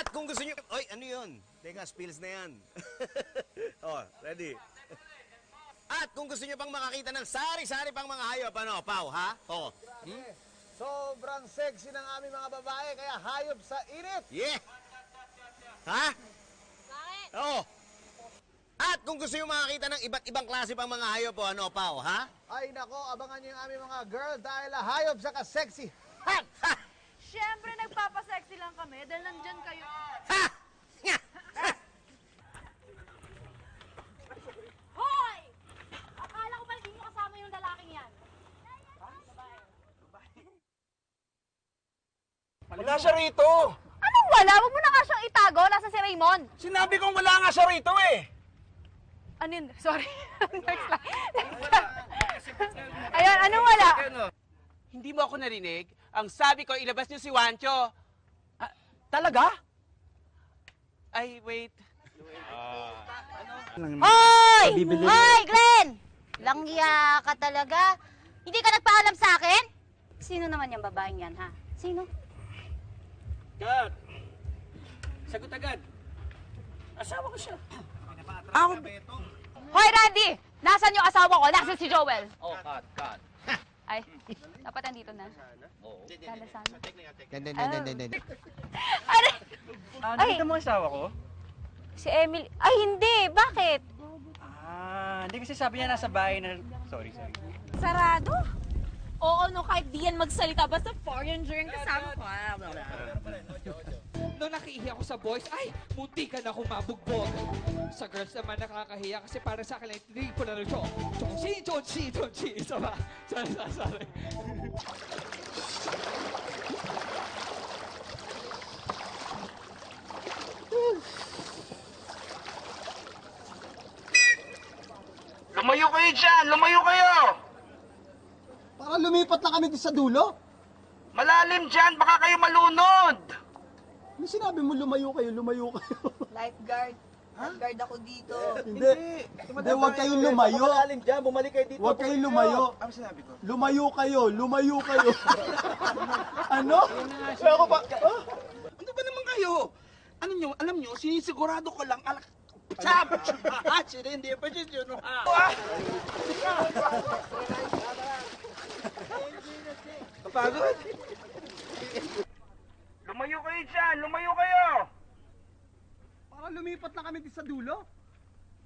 At kung gusto nyo... Oy, ano yun? Teka, spills na yan. Oh, ready? At kung gusto nyo pang makakita ng sari-sari pang mga hayop, ano, Pau, ha? Oh. Sobrang sexy ng aming mga babae, kaya hayop sa init. Yeah! Ha? Bakit? Oo. At kung gusto nyo makakita ng iba't ibang klase pang mga hayop, ano, Pau, ha? Ay nako, abangan niyo yung aming mga girl dahil hayop sa ka-sexy. Ha! Ha! Siyempre, nagpapasexy lang kami dahil nandyan kayo. Ha! Nga! Hoy! Akala ko ba hindi nyo kasama yung lalaking yan? Wala siya rito. Anong wala? Huwag mo na nga siyang itago. Nasa si Raymond. Sinabi kong wala nga siya rito eh. Ano yun? Sorry. Next lang. Ayun, anong wala? Hindi mo ako narinig? Ang sabi ko, ilabas niyo si Wancho. Talaga? Ay, wait. Hoy! Hoy, Glenn! Langya ka talaga. Hindi ka nagpaalam sa akin? Sino naman yung babaeng yan, ha? Sino? Kat! Sagot agad. Asawa ko siya. Hoy, Randy! Nasaan yung asawa ko? Nasaan si Joel? Oh, cut. Ay, dapat andito na. Oo. Kalasan. Hindi. Ano? Nakita mo ang asawa ko? Si Emily. Ay, hindi. Bakit? Hindi kasi sabi niya nasa bahay na... Sorry. Sarado? Oo, no, kahit di yan magsalita. Basta foreigner yung kasama ko. Noong nakiihi ako sa boys, ay, munti ka na akong mabugbog. Sa girls naman nakakahiya kasi para sa akin ay tinig po na rin siya. Chonchi. Isa ba? Sorry. Lumayo kayo dyan! Lumayo kayo! Para lumipat na kami sa dulo. Malalim dyan! Baka kayo malunod! Ano sinabi mo lumayo kayo? Lifeguard. Lifeguard ako dito. Hindi, huwag kayong lumayo. Malalim dyan! Bumalik kayo dito! Huwag kayong lumayo. Ano sinabi ko? Lumayo kayo. Ano? Kaya ako pa... Ano ba naman kayo? Ano nyo? Alam nyo, sinisigurado ko lang... Chab! Hindi pa siya yun. Kapagod? Lumayo kayo dyan! Lumayo kayo! Para lumipat na kami sa dulo.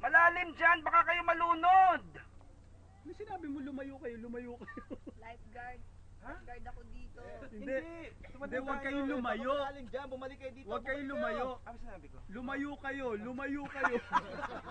Malalim dyan! Baka kayo malunod! Ano sinabi mo lumayo kayo? Lifeguard. Lifeguard ako dito. Hindi, huwag kayong lumayo. Malalim dyan! Bumalik kayo dito! Huwag kayong lumayo. Ano sinabi ko? Lumayo kayo.